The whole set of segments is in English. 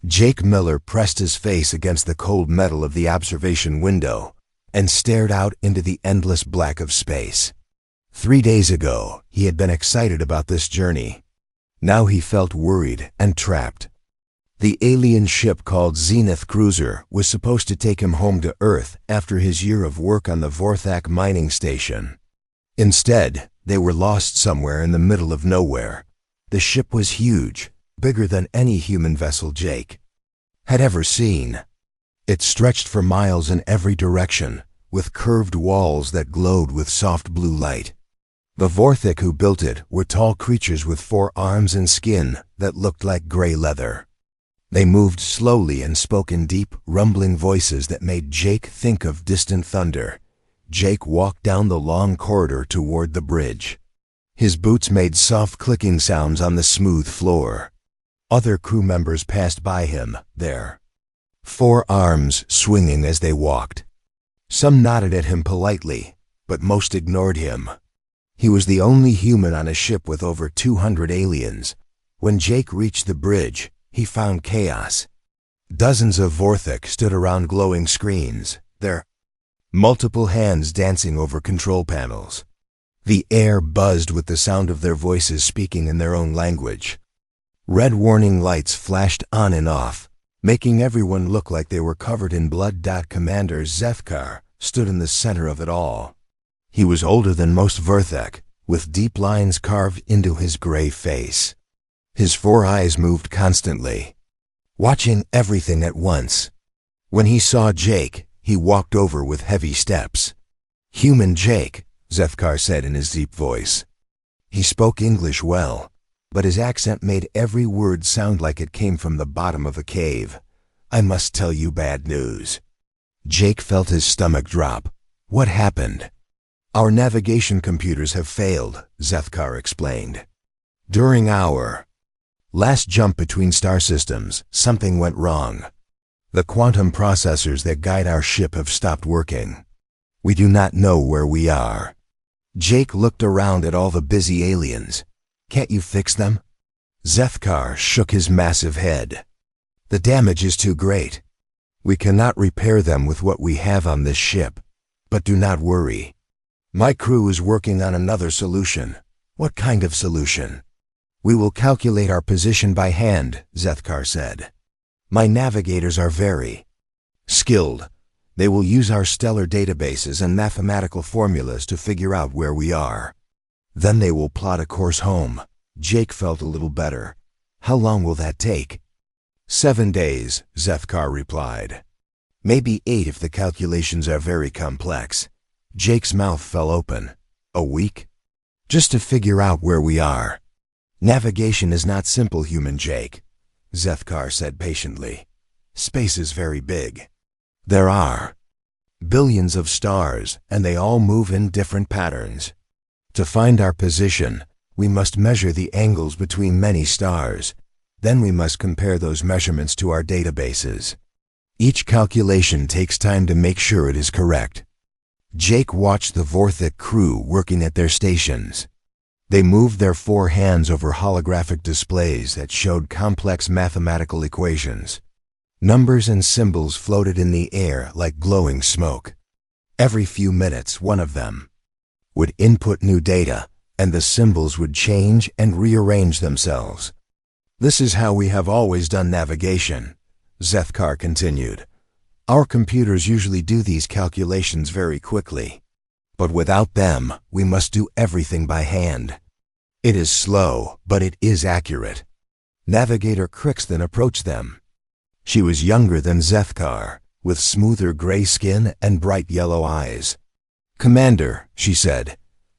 Jake Miller pressed his face against the cold metal of the observation window and stared out into the endless black of space. 3 days ago, he had been excited about this journey. Now he felt worried and trapped. The alien ship called Zenith Cruiser was supposed to take him home to Earth after his year of work on the Vorthak mining station. Instead, they were lost somewhere in the middle of nowhere. The ship was huge, bigger than any human vessel Jake had ever seen. It stretched for miles in every direction, with curved walls that glowed with soft blue light. The Vorthak who built it were tall creatures with 4 arms and skin that looked like gray leather. They moved slowly and spoke in deep, rumbling voices that made Jake think of distant thunder. Jake walked down the long corridor toward the bridge. His boots made soft clicking sounds on the smooth floor. Other crew members passed by him, their 4 arms swinging as they walked. Some nodded at him politely, but most ignored him. He was the only human on a ship with over 200 aliens. When Jake reached the bridge, he found chaos. Dozens of Vorthak stood around glowing screens, their multiple hands dancing over control panels. The air buzzed with the sound of their voices speaking in their own language. Red warning lights flashed on and off, making everyone look like they were covered in blood. Commander Zethkar stood in the center of it all. He was older than most Vorthak, with deep lines carved into his gray face. His 4 eyes moved constantly, watching everything at once. When he saw Jake, he walked over with heavy steps. "Human Jake," Zethkar said in his deep voice. He spoke English well, but his accent made every word sound like it came from the bottom of a cave. "I must tell you bad news." Jake felt his stomach drop. "What happened?" "Our navigation computers have failed," Zethkar explained. "During our last jump between star systems, something went wrong. The quantum processors that guide our ship have stopped working. We do not know where we are." Jake looked around at all the busy aliens. "Can't you fix them?" Zethkar shook his massive head. "The damage is too great. We cannot repair them with what we have on this ship. But do not worry. My crew is working on another solution." "What kind of solution?" "We will calculate our position by hand," Zethkar said. "My navigators are very skilled. They will use our stellar databases and mathematical formulas to figure out where we are. Then they will plot a course home." Jake felt a little better. "How long will that take?" 7 days, Zethkar replied. "Maybe 8 if the calculations are very complex." Jake's mouth fell open. "A week? Just to figure out where we are?" "Navigation is not simple, human Jake," Zethkar said patiently. "Space is very big. There are billions of stars, and they all move in different patterns. To find our position, we must measure the angles between many stars. Then we must compare those measurements to our databases. Each calculation takes time to make sure it is correct." Jake watched the Vorthak crew working at their stations. They moved their 4 hands over holographic displays that showed complex mathematical equations. Numbers and symbols floated in the air like glowing smoke. Every few minutes, one of them would input new data, and the symbols would change and rearrange themselves. "This is how we have always done navigation," Zethkar continued. "Our computers usually do these calculations very quickly. But without them, we must do everything by hand. It is slow, but it is accurate." Navigator Crixton approached them. She was younger than Zethkar, with smoother gray skin and bright yellow eyes. "Commander," she said,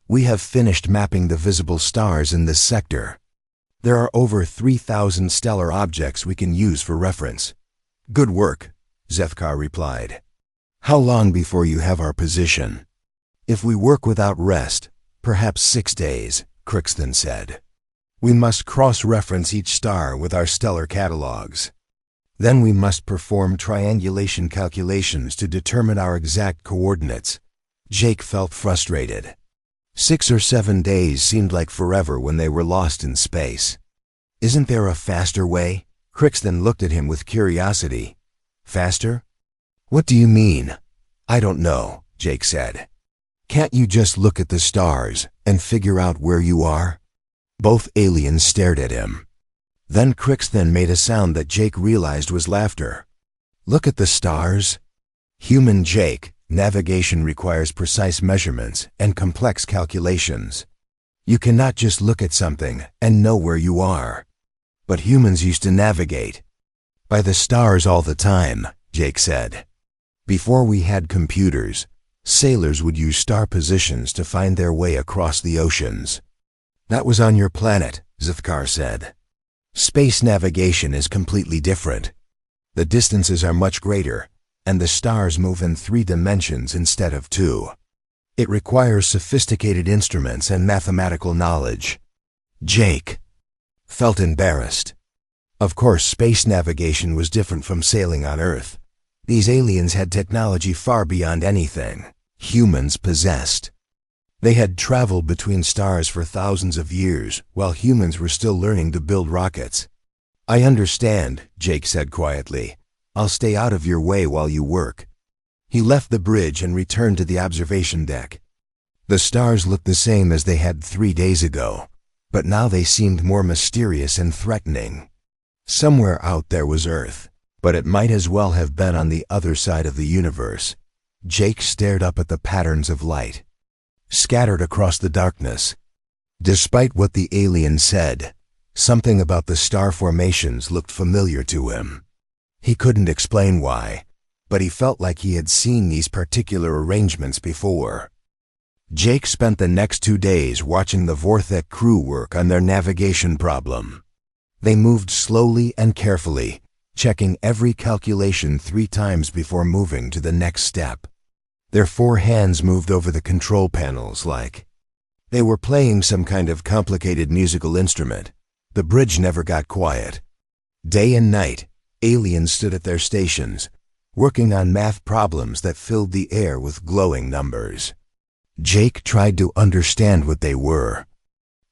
"we have finished mapping the visible stars in this sector. There are over 3,000 stellar objects we can use for reference." "Good work," Zethkar replied. "How long before you have our position?" "If we work without rest, perhaps 6 days," Crixton said. "We must cross-reference each star with our stellar catalogs. Then we must perform triangulation calculations to determine our exact coordinates." Jake felt frustrated. 6 or 7 days seemed like forever when they were lost in space. "Isn't there a faster way?" Crixton looked at him with curiosity. Faster? What do you mean? I don't know, Jake said. Can't you just look at the stars and figure out where you are? Both aliens stared at him. Then Crixton made a sound that Jake realized was laughter. Look at the stars. Human Jake, navigation requires precise measurements and complex calculations. You cannot just look at something and know where you are. But humans used to navigate by the stars all the time, Jake said. Before we had computers, sailors would use star positions to find their way across the oceans. That was on your planet, Zithkar said. Space navigation is completely different. The distances are much greater, and the stars move in 3 dimensions instead of 2. It requires sophisticated instruments and mathematical knowledge. Jake felt embarrassed. Of course, space navigation was different from sailing on Earth. These aliens had technology far beyond anything humans possessed. They had traveled between stars for thousands of years, while humans were still learning to build rockets. I understand, Jake said quietly. I'll stay out of your way while you work. He left the bridge and returned to the observation deck. The stars looked the same as they had 3 days ago, but now they seemed more mysterious and threatening. Somewhere out there was Earth, but it might as well have been on the other side of the universe. Jake stared up at the patterns of light scattered across the darkness. Despite what the alien said, something about the star formations looked familiar to him. He couldn't explain why, but he felt like he had seen these particular arrangements before. Jake spent the next 2 days watching the Vorthek crew work on their navigation problem. They moved slowly and carefully, checking every calculation 3 times before moving to the next step. Their 4 hands moved over the control panels like they were playing some kind of complicated musical instrument. The bridge never got quiet. Day and night, aliens stood at their stations, working on math problems that filled the air with glowing numbers. Jake tried to understand what they were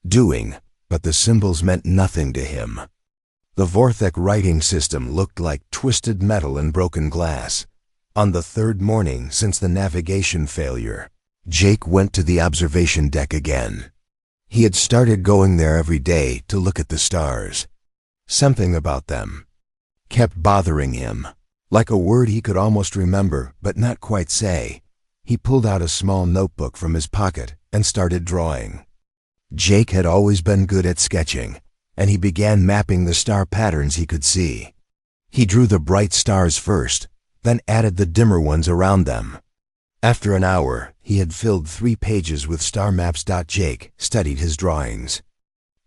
doing, but the symbols meant nothing to him. The Vorthek writing system looked like twisted metal and broken glass. On the 3rd morning since the navigation failure, Jake went to the observation deck again. He had started going there every day to look at the stars. Something about them kept bothering him, like a word he could almost remember but not quite say. He pulled out a small notebook from his pocket and started drawing. Jake had always been good at sketching, and he began mapping the star patterns he could see. He drew the bright stars first, then added the dimmer ones around them. After an hour, he had filled 3 pages with star maps. Jake studied his drawings.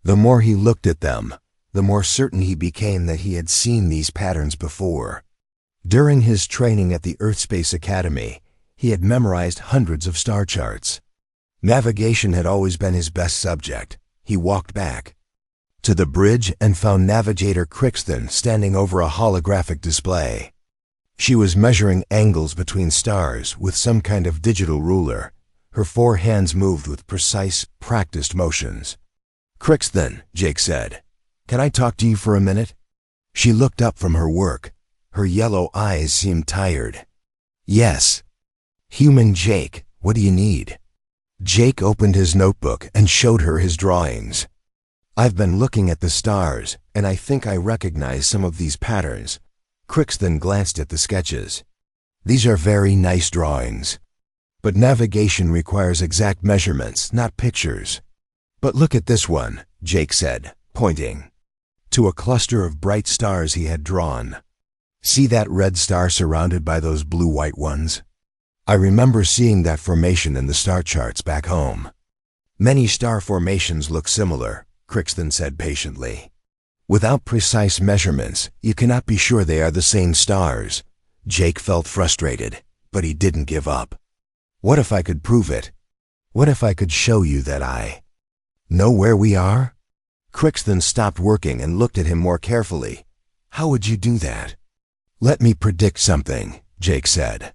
The more he looked at them, the more certain he became that he had seen these patterns before. During his training at the Earthspace Academy, he had memorized hundreds of star charts. Navigation had always been his best subject. He walked back to the bridge and found Navigator Crixton standing over a holographic display. She was measuring angles between stars with some kind of digital ruler. Her 4 hands moved with precise, practiced motions. Crixton, Jake said, can I talk to you for a minute? She looked up from her work. Her yellow eyes seemed tired. Yes. Human Jake, what do you need? Jake opened his notebook and showed her his drawings. I've been looking at the stars, and I think I recognize some of these patterns. Crixton glanced at the sketches. These are very nice drawings. But navigation requires exact measurements, not pictures. But look at this one, Jake said, pointing to a cluster of bright stars he had drawn. See that red star surrounded by those blue-white ones? I remember seeing that formation in the star charts back home. Many star formations look similar, Crixton said patiently. Without precise measurements, you cannot be sure they are the same stars. Jake felt frustrated, but he didn't give up. What if I could prove it? What if I could show you that I know where we are? Crixton stopped working and looked at him more carefully. How would you do that? Let me predict something, Jake said.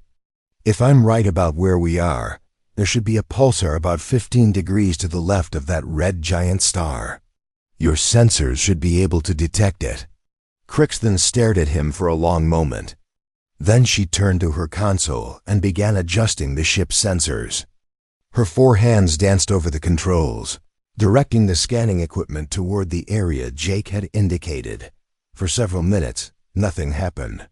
If I'm right about where we are, there should be a pulsar about 15 degrees to the left of that red giant star. Your sensors should be able to detect it. Crixton stared at him for a long moment. Then she turned to her console and began adjusting the ship's sensors. Her 4 hands danced over the controls, directing the scanning equipment toward the area Jake had indicated. For several minutes, nothing happened.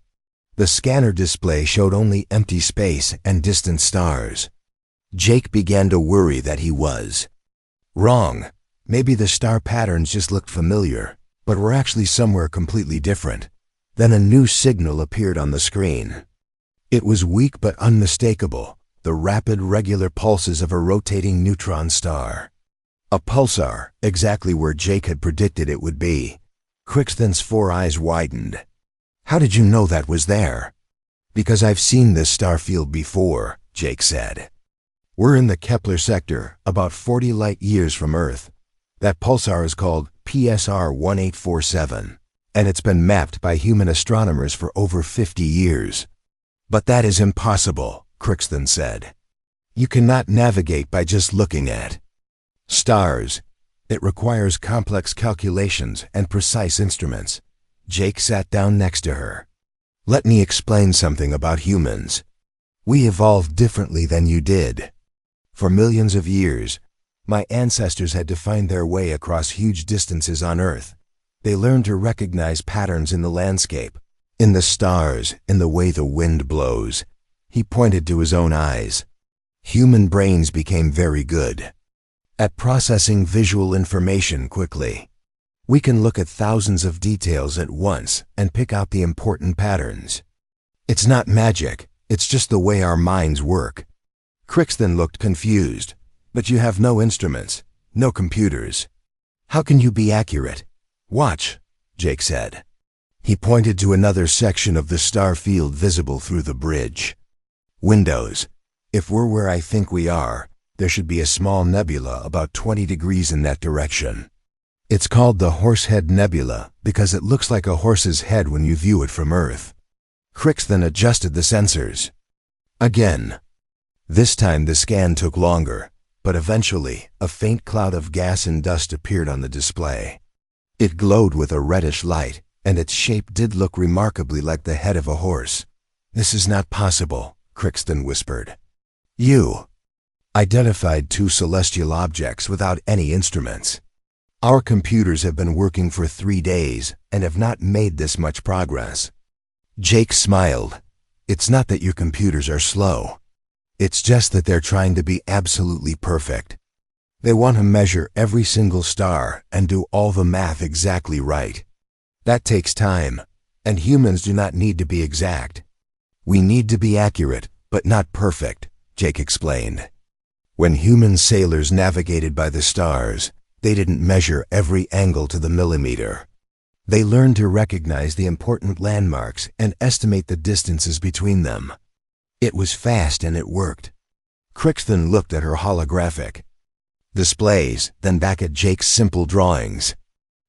The scanner display showed only empty space and distant stars. Jake began to worry that he was wrong. Maybe the star patterns just looked familiar, but were actually somewhere completely different. Then a new signal appeared on the screen. It was weak but unmistakable, the rapid, regular pulses of a rotating neutron star. A pulsar, exactly where Jake had predicted it would be. Crixton's 4 eyes widened. "How did you know that was there?" "Because I've seen this star field before," Jake said. "We're in the Kepler sector, about 40 light-years from Earth. That pulsar is called PSR 1847, and it's been mapped by human astronomers for over 50 years. "But that is impossible," Crixton said. "You cannot navigate by just looking at stars. It requires complex calculations and precise instruments." Jake sat down next to her. "Let me explain something about humans. We evolved differently than you did. For millions of years, my ancestors had to find their way across huge distances on Earth. They learned to recognize patterns in the landscape, in the stars, in the way the wind blows." He pointed to his own eyes. "Human brains became very good at processing visual information quickly. We can look at thousands of details at once and pick out the important patterns. It's not magic, it's just the way our minds work." Crixton looked confused. "But you have no instruments, no computers. How can you be accurate?" "Watch," Jake said. He pointed to another section of the star field visible through the bridge. "Windows. If we're where I think we are, there should be a small nebula about 20 degrees in that direction. It's called the Horsehead Nebula because it looks like a horse's head when you view it from Earth." Crixton adjusted the sensors. Again. This time the scan took longer, but eventually a faint cloud of gas and dust appeared on the display. It glowed with a reddish light, and its shape did look remarkably like the head of a horse. "This is not possible," Crixton whispered. "You identified 2 celestial objects without any instruments. Our computers have been working for 3 days and have not made this much progress." Jake smiled. "It's not that your computers are slow. It's just that they're trying to be absolutely perfect. They want to measure every single star and do all the math exactly right. That takes time, and humans do not need to be exact. We need to be accurate, but not perfect," Jake explained. "When human sailors navigated by the stars, they didn't measure every angle to the millimeter. They learned to recognize the important landmarks and estimate the distances between them. It was fast and it worked." Crixton looked at her holographic displays, then back at Jake's simple drawings.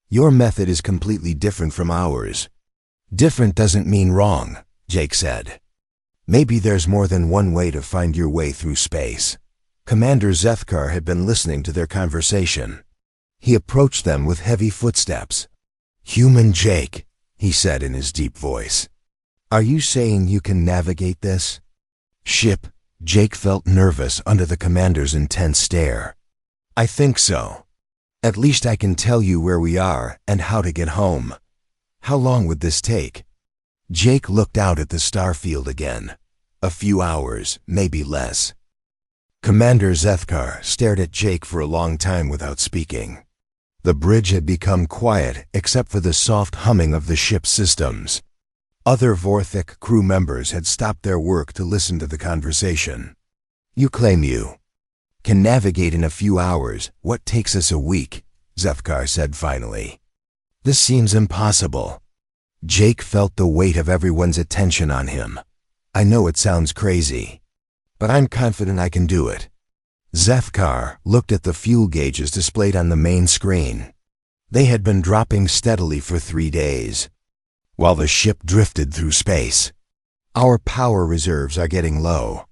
"Your method is completely different from ours." "Different doesn't mean wrong," Jake said. "Maybe there's more than one way to find your way through space." Commander Zethkar had been listening to their conversation. He approached them with heavy footsteps. "Human Jake," he said in his deep voice. "Are you saying you can navigate this ship?" Jake felt nervous under the commander's intense stare. "I think so. At least I can tell you where we are and how to get home." "How long would this take?" Jake looked out at the star field again. "A few hours, maybe less." Commander Zethkar stared at Jake for a long time without speaking. The bridge had become quiet except for the soft humming of the ship's systems. Other Vorthik crew members had stopped their work to listen to the conversation. "You claim you can navigate in a few hours what takes us a week," Zethkar said finally. "This seems impossible." Jake felt the weight of everyone's attention on him. "I know it sounds crazy, but I'm confident I can do it." Zethkar looked at the fuel gauges displayed on the main screen. They had been dropping steadily for 3 days, while the ship drifted through space. "Our power reserves are getting low.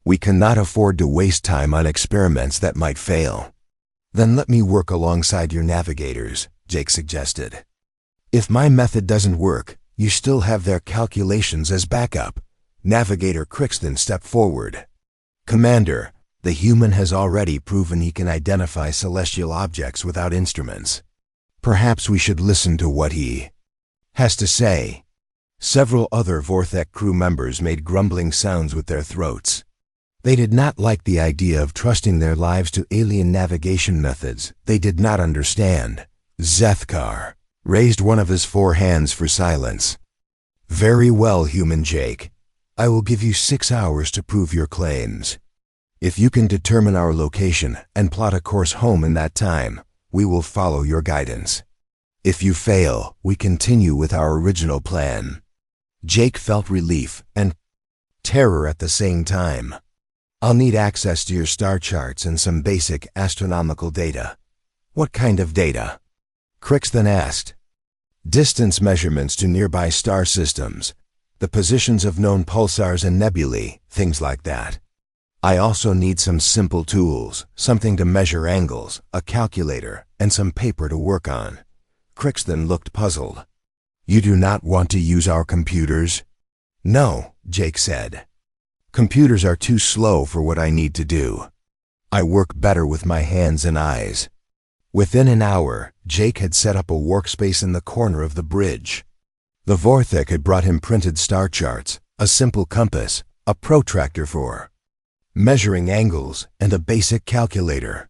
We cannot afford to waste time on experiments that might fail." "Then let me work alongside your navigators," Jake suggested. If my method doesn't work, you still have their calculations as backup. Navigator Crixton stepped forward. Commander, the human has already proven he can identify celestial objects without instruments. Perhaps we should listen to what he has to say. Several other Vorthek crew members made grumbling sounds with their throats. They did not like the idea of trusting their lives to alien navigation methods they did not understand. Zethkar raised one of his 4 hands for silence. Very well, human Jake. I will give you 6 hours to prove your claims. If you can determine our location and plot a course home in that time, we will follow your guidance. If you fail, we continue with our original plan. Jake felt relief and terror at the same time. I'll need access to your star charts and some basic astronomical data. What kind of data? Crixton asked. Distance measurements to nearby star systems, the positions of known pulsars and nebulae, things like that. I also need some simple tools, something to measure angles, a calculator, and some paper to work on. Crixton looked puzzled. You do not want to use our computers? No, Jake said. Computers are too slow for what I need to do. I work better with my hands and eyes. Within an hour, Jake had set up a workspace in the corner of the bridge. The Vorthek had brought him printed star charts, a simple compass, a protractor for measuring angles, and a basic calculator.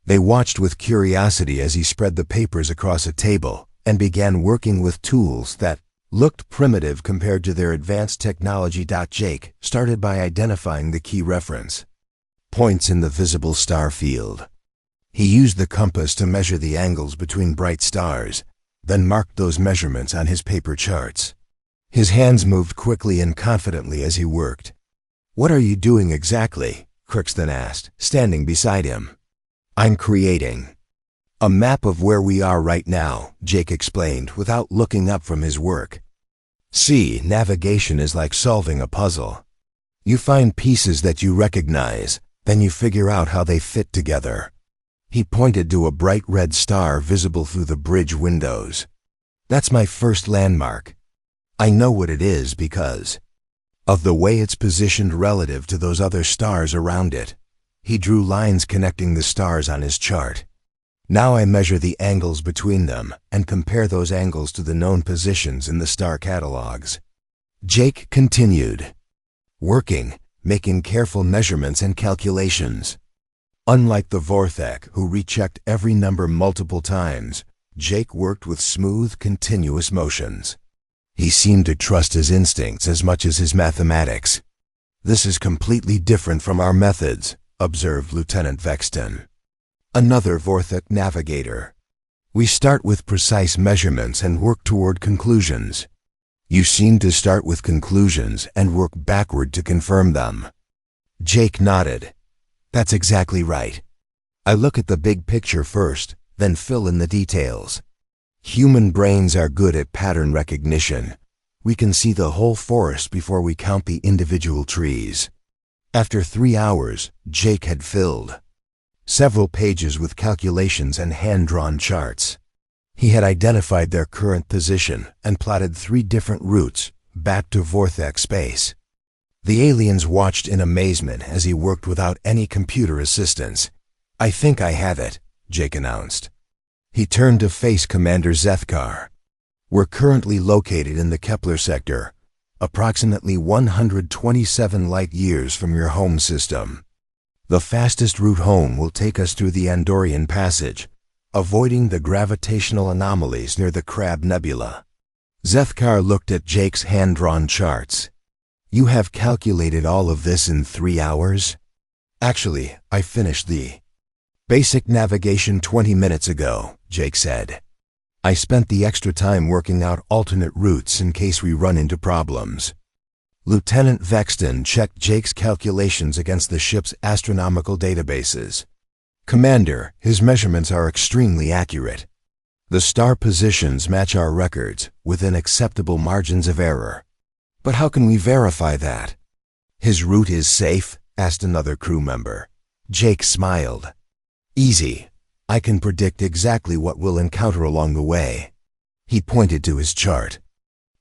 They watched with curiosity as he spread the papers across a table and began working with tools that looked primitive compared to their advanced technology. Jake started by identifying the key reference points in the visible star field. He used the compass to measure the angles between bright stars, then marked those measurements on his paper charts. His hands moved quickly and confidently as he worked. What are you doing exactly? Crixton asked, standing beside him. I'm creating a map of where we are right now, Jake explained without looking up from his work. See, navigation is like solving a puzzle. You find pieces that you recognize, then you figure out how they fit together. He pointed to a bright red star visible through the bridge windows. That's my first landmark. I know what it is because of the way it's positioned relative to those other stars around it. He drew lines connecting the stars on his chart. Now I measure the angles between them and compare those angles to the known positions in the star catalogs. Jake continued, working, making careful measurements and calculations. Unlike the Vorthek, who rechecked every number multiple times, Jake worked with smooth, continuous motions. He seemed to trust his instincts as much as his mathematics. This is completely different from our methods, observed Lieutenant Vexton, another Vorthek navigator. We start with precise measurements and work toward conclusions. You seem to start with conclusions and work backward to confirm them. Jake nodded. That's exactly right. I look at the big picture first, then fill in the details. Human brains are good at pattern recognition. We can see the whole forest before we count the individual trees. After 3 hours, Jake had filled several pages with calculations and hand-drawn charts. He had identified their current position and plotted 3 different routes back to Vorthek space. The aliens watched in amazement as he worked without any computer assistance. I think I have it, Jake announced. He turned to face Commander Zethkar. We're currently located in the Kepler sector, approximately 127 light-years from your home system. The fastest route home will take us through the Andorian Passage, avoiding the gravitational anomalies near the Crab Nebula. Zethkar looked at Jake's hand-drawn charts. You have calculated all of this in 3 hours? Actually, I finished the basic navigation 20 minutes ago, Jake said. I spent the extra time working out alternate routes in case we run into problems. Lieutenant Vexton checked Jake's calculations against the ship's astronomical databases. Commander, his measurements are extremely accurate. The star positions match our records within acceptable margins of error. But how can we verify that? His route is safe? Asked another crew member. Jake smiled. Easy. I can predict exactly what we'll encounter along the way. He pointed to his chart.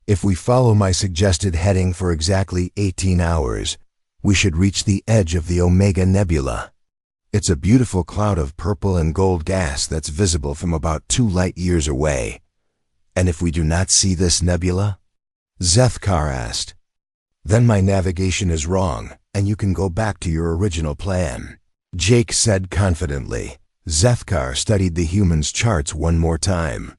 If we follow my suggested heading for exactly 18 hours, we should reach the edge of the Omega Nebula. It's a beautiful cloud of purple and gold gas that's visible from about 2 light-years away. And if we do not see this nebula? Zethkar asked. Then my navigation is wrong, and you can go back to your original plan, Jake said confidently. Zethkar studied the humans' charts one more time.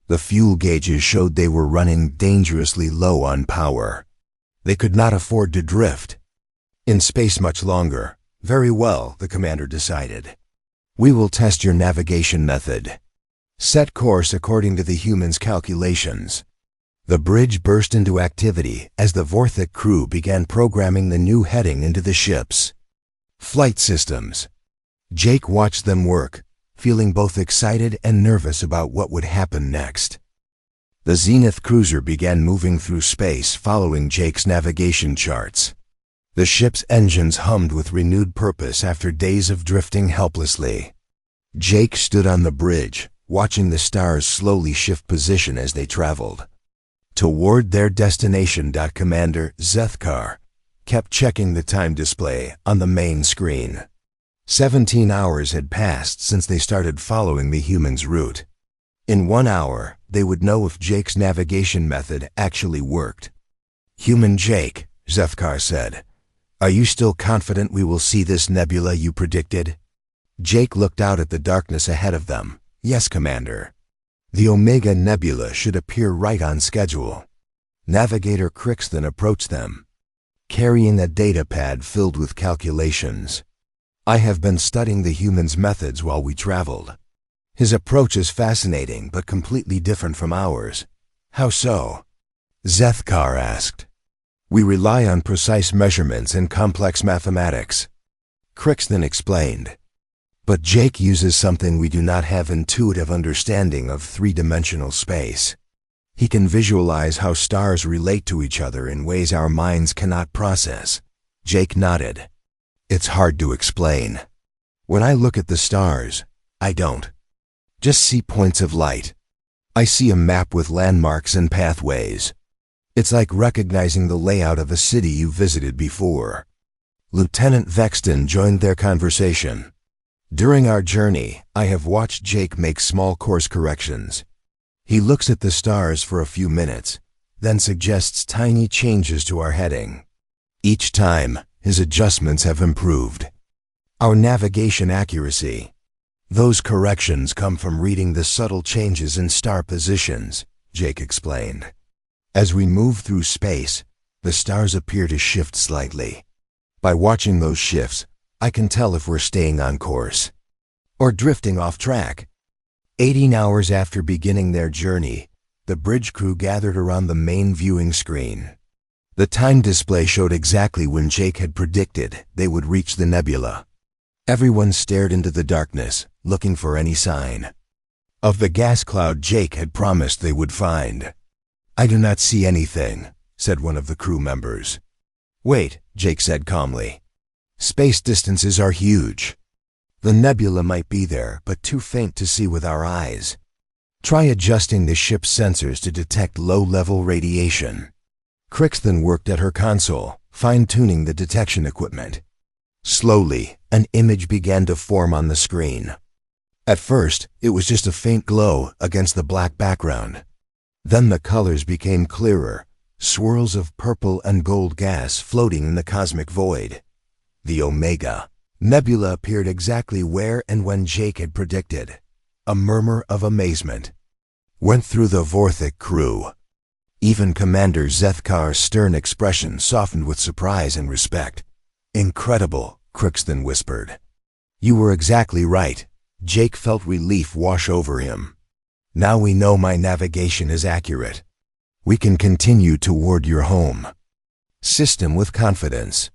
The fuel gauges showed they were running dangerously low on power. They could not afford to drift in space much longer. Very well, the commander decided. We will test your navigation method. Set course according to the humans' calculations. The bridge burst into activity as the Vorthik crew began programming the new heading into the ship's flight systems. Jake watched them work, feeling both excited and nervous about what would happen next. The Zenith cruiser began moving through space following Jake's navigation charts. The ship's engines hummed with renewed purpose after days of drifting helplessly. Jake stood on the bridge, watching the stars slowly shift position as they traveled toward their destination. Commander Zethkar kept checking the time display on the main screen. 17 hours had passed since they started following the humans' route. In 1 hour, they would know if Jake's navigation method actually worked. Human Jake, Zethkar said, are you still confident we will see this nebula you predicted? Jake looked out at the darkness ahead of them. Yes, Commander. The Omega Nebula should appear right on schedule. Navigator Crixton approached them, carrying a data pad filled with calculations. I have been studying the humans' methods while we traveled. His approach is fascinating but completely different from ours. How so? Zethkar asked. We rely on precise measurements and complex mathematics, Crixton explained. But Jake uses something we do not have: intuitive understanding of three-dimensional space. He can visualize how stars relate to each other in ways our minds cannot process. Jake nodded. It's hard to explain. When I look at the stars, I don't just see points of light. I see a map with landmarks and pathways. It's like recognizing the layout of a city you visited before. Lieutenant Vexton joined their conversation. During our journey, I have watched Jake make small course corrections. He looks at the stars for a few minutes, then suggests tiny changes to our heading. Each time, his adjustments have improved our navigation accuracy. Those corrections come from reading the subtle changes in star positions, Jake explained. As we move through space, the stars appear to shift slightly. By watching those shifts, I can tell if we're staying on course or drifting off track. 18 hours after beginning their journey, the bridge crew gathered around the main viewing screen. The time display showed exactly when Jake had predicted they would reach the nebula. Everyone stared into the darkness, looking for any sign of the gas cloud Jake had promised they would find. I do not see anything, said one of the crew members. Wait, Jake said calmly. Space distances are huge. The nebula might be there, but too faint to see with our eyes. Try adjusting the ship's sensors to detect low-level radiation. Crixton worked at her console, fine-tuning the detection equipment. Slowly, an image began to form on the screen. At first, it was just a faint glow against the black background. Then the colors became clearer, swirls of purple and gold gas floating in the cosmic void. The Omega Nebula appeared exactly where and when Jake had predicted. A murmur of amazement went through the Vorthik crew. Even Commander Zethkar's stern expression softened with surprise and respect. Incredible, Crixton whispered. You were exactly right. Jake felt relief wash over him. Now we know my navigation is accurate. We can continue toward your home system with confidence.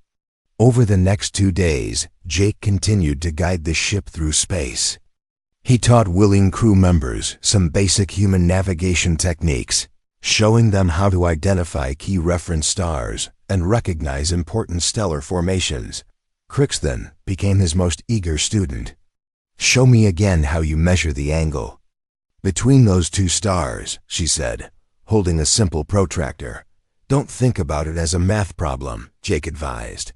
Over the next 2 days, Jake continued to guide the ship through space. He taught willing crew members some basic human navigation techniques, showing them how to identify key reference stars and recognize important stellar formations. Crixton became his most eager student. Show me again how you measure the angle, Between those two stars, she said, holding a simple protractor. Don't think about it as a math problem, Jake advised.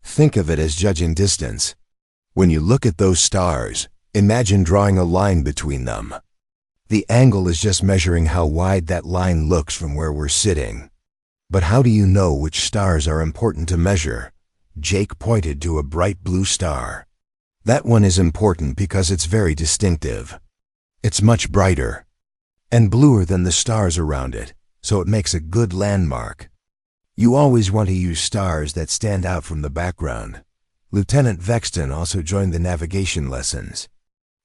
Think of it as judging distance. When you look at those stars, imagine drawing a line between them. The angle is just measuring how wide that line looks from where we're sitting. But how do you know which stars are important to measure? Jake pointed to a bright blue star. That one is important because it's very distinctive. It's much brighter and bluer than the stars around it, so it makes a good landmark. You always want to use stars that stand out from the background. Lieutenant Vexton also joined the navigation lessons.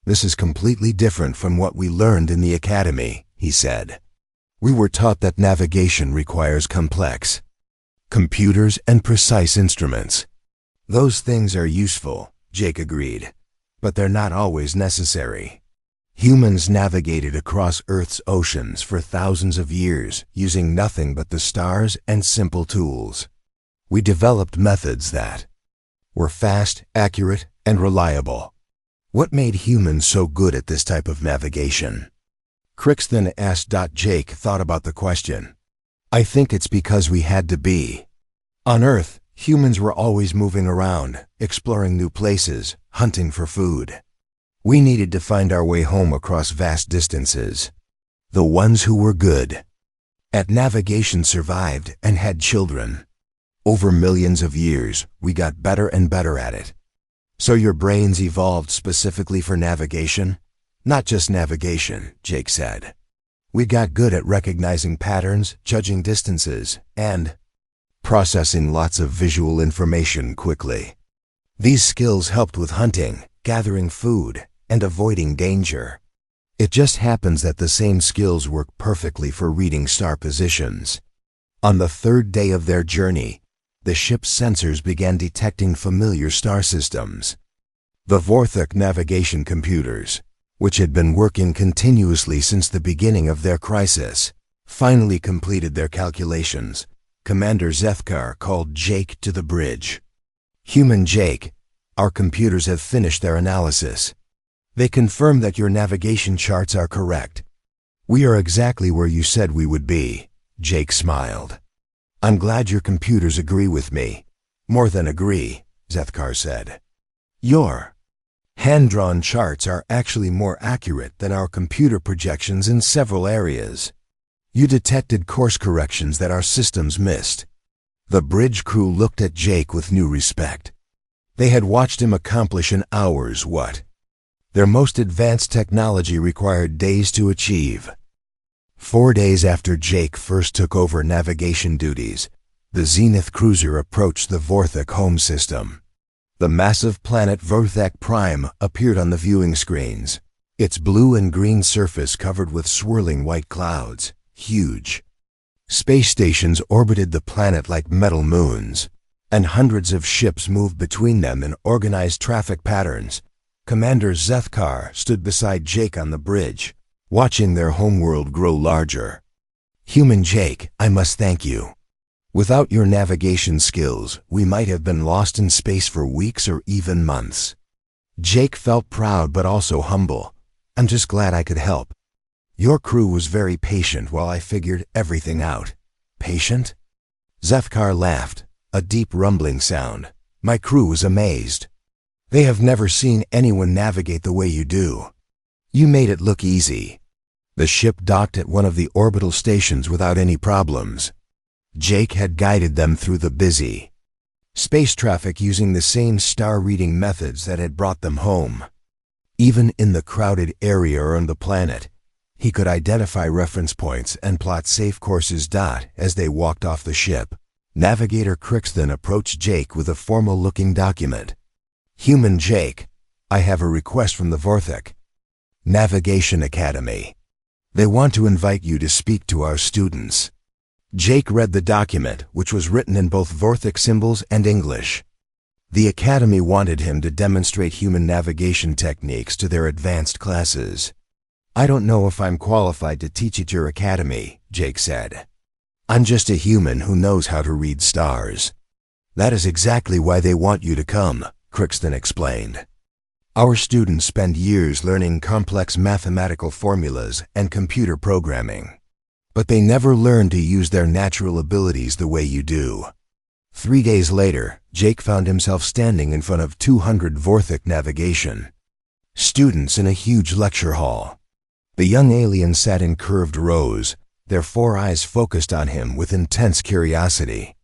This is completely different from what we learned in the academy, he said. We were taught that navigation requires complex computers and precise instruments. Those things are useful, Jake agreed, but they're not always necessary. Humans navigated across Earth's oceans for thousands of years using nothing but the stars and simple tools. We developed methods that were fast, accurate, and reliable. What made humans so good at this type of navigation? Crixton asked. Jake thought about the question. I think it's because we had to be. On Earth, humans were always moving around, exploring new places, hunting for food. We needed to find our way home across vast distances. The ones who were good at navigation survived and had children. Over millions of years, we got better and better at it. So your brains evolved specifically for navigation? Not just navigation, Jake said. We got good at recognizing patterns, judging distances, and processing lots of visual information quickly. These skills helped with hunting, gathering food, and avoiding danger. It just happens that the same skills work perfectly for reading star positions. On the third day of their journey, the ship's sensors began detecting familiar star systems. The Vorthok navigation computers, which had been working continuously since the beginning of their crisis, finally completed their calculations. Commander Zethkar called Jake to the bridge. Human Jake, our computers have finished their analysis. They confirm that your navigation charts are correct. We are exactly where you said we would be, Jake smiled. I'm glad your computers agree with me. More than agree, Zethkar said. Your hand-drawn charts are actually more accurate than our computer projections in several areas. You detected course corrections that our systems missed. The bridge crew looked at Jake with new respect. They had watched him accomplish in hours what their most advanced technology required days to achieve. 4 days after Jake first took over navigation duties, the Zenith cruiser approached the Vorthok home system. The massive planet Vorthok Prime appeared on the viewing screens, its blue and green surface covered with swirling white clouds, huge. Space stations orbited the planet like metal moons, and hundreds of ships moved between them in organized traffic patterns. Commander Zethkar stood beside Jake on the bridge, watching their homeworld grow larger. Human Jake, I must thank you. Without your navigation skills, we might have been lost in space for weeks or even months. Jake felt proud but also humble. I'm just glad I could help. Your crew was very patient while I figured everything out. Patient? Zethkar laughed, a deep rumbling sound. My crew was amazed. They have never seen anyone navigate the way you do. You made it look easy. The ship docked at one of the orbital stations without any problems. Jake had guided them through the busy space traffic using the same star-reading methods that had brought them home. Even in the crowded area on the planet, he could identify reference points and plot safe courses. As they walked off the ship, Navigator Crixton approached Jake with a formal-looking document. Human Jake, I have a request from the Vorthok Navigation Academy. They want to invite you to speak to our students. Jake read the document, which was written in both Vorthok symbols and English. The Academy wanted him to demonstrate human navigation techniques to their advanced classes. I don't know if I'm qualified to teach at your academy, Jake said. I'm just a human who knows how to read stars. That is exactly why they want you to come, Crixton explained. Our students spend years learning complex mathematical formulas and computer programming. But they never learn to use their natural abilities the way you do. 3 days later, Jake found himself standing in front of 200 Vorthik navigation students in a huge lecture hall. The young alien sat in curved rows, their 4 eyes focused on him with intense curiosity.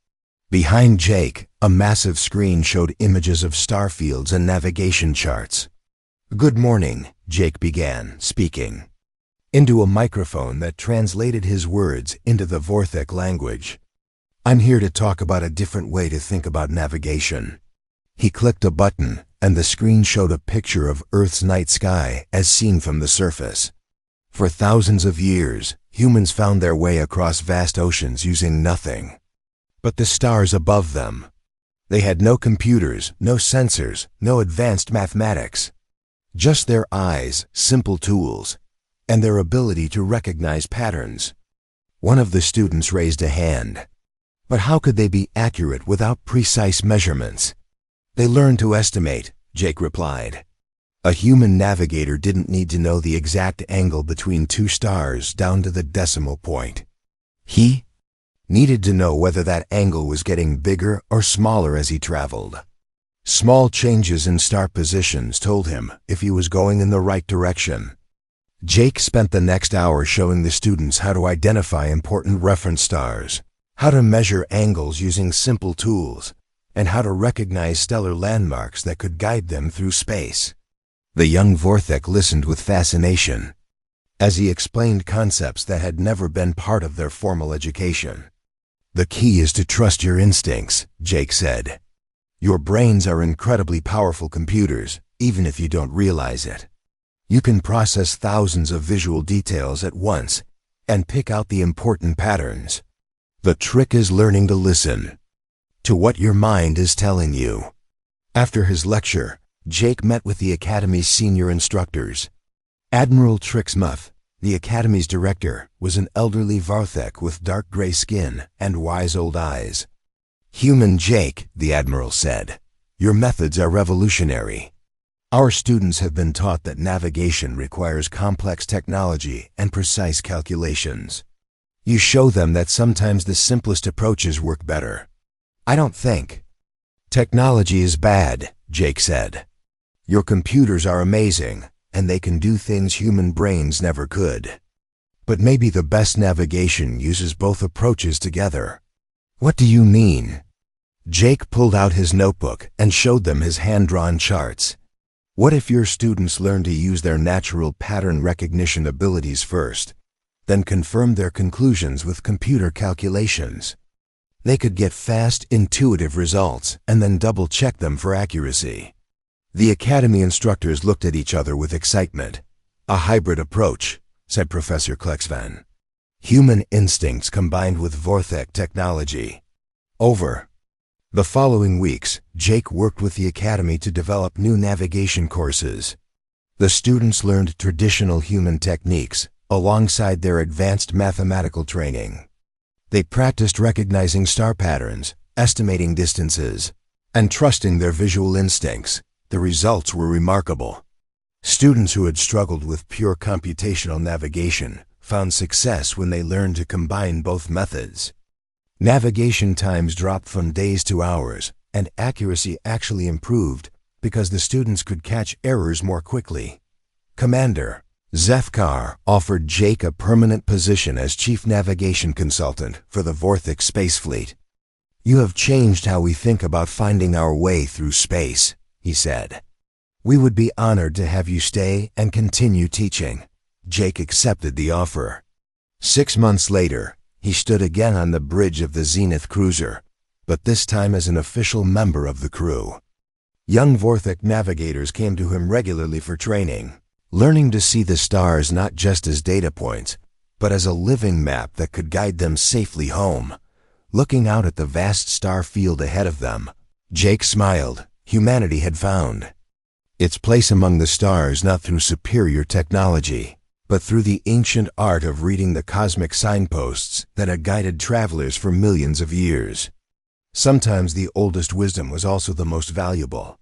Behind Jake, a massive screen showed images of star fields and navigation charts. "Good morning," Jake began, speaking into a microphone that translated his words into the Vorthik language. "I'm here to talk about a different way to think about navigation." He clicked a button, and the screen showed a picture of Earth's night sky as seen from the surface. For thousands of years, humans found their way across vast oceans using nothing but the stars above them. They had no computers, no sensors, no advanced mathematics. Just their eyes, simple tools, and their ability to recognize patterns. One of the students raised a hand. But how could they be accurate without precise measurements? "They learned to estimate," Jake replied. A human navigator didn't need to know the exact angle between 2 stars down to the decimal point. He needed to know whether that angle was getting bigger or smaller as he traveled. Small changes in star positions told him if he was going in the right direction. Jake spent the next hour showing the students how to identify important reference stars, how to measure angles using simple tools, and how to recognize stellar landmarks that could guide them through space. The young Vorthik listened with fascination as he explained concepts that had never been part of their formal education. "The key is to trust your instincts," Jake said. "Your brains are incredibly powerful computers, even if you don't realize it. You can process thousands of visual details at once and pick out the important patterns. The trick is learning to listen to what your mind is telling you." After his lecture, Jake met with the Academy's senior instructors. Admiral Trixmuth, the Academy's director, was an elderly Vorthik with dark gray skin and wise old eyes. "Human Jake," the Admiral said, "your methods are revolutionary. Our students have been taught that navigation requires complex technology and precise calculations. You show them that sometimes the simplest approaches work better." "I don't think technology is bad," Jake said. "Your computers are amazing, and they can do things human brains never could. But maybe the best navigation uses both approaches together." "What do you mean?" Jake pulled out his notebook and showed them his hand-drawn charts. "What if your students learn to use their natural pattern recognition abilities first, then confirm their conclusions with computer calculations? They could get fast, intuitive results and then double-check them for accuracy." The Academy instructors looked at each other with excitement. "A hybrid approach," said Professor Klexvan. "Human instincts combined with Vorthik technology." Over the following weeks, Jake worked with the Academy to develop new navigation courses. The students learned traditional human techniques alongside their advanced mathematical training. They practiced recognizing star patterns, estimating distances, and trusting their visual instincts. The results were remarkable. Students who had struggled with pure computational navigation found success when they learned to combine both methods. Navigation times dropped from days to hours, and accuracy actually improved because the students could catch errors more quickly. Commander Zefkar offered Jake a permanent position as Chief Navigation Consultant for the Vorthik Space Fleet. "You have changed how we think about finding our way through space," he said. "We would be honored to have you stay and continue teaching." Jake accepted the offer. 6 months later, he stood again on the bridge of the Zenith cruiser, but this time as an official member of the crew. Young Vorthik navigators came to him regularly for training, learning to see the stars not just as data points, but as a living map that could guide them safely home. Looking out at the vast star field ahead of them, Jake smiled. Humanity had found its place among the stars not through superior technology, but through the ancient art of reading the cosmic signposts that had guided travelers for millions of years. Sometimes the oldest wisdom was also the most valuable.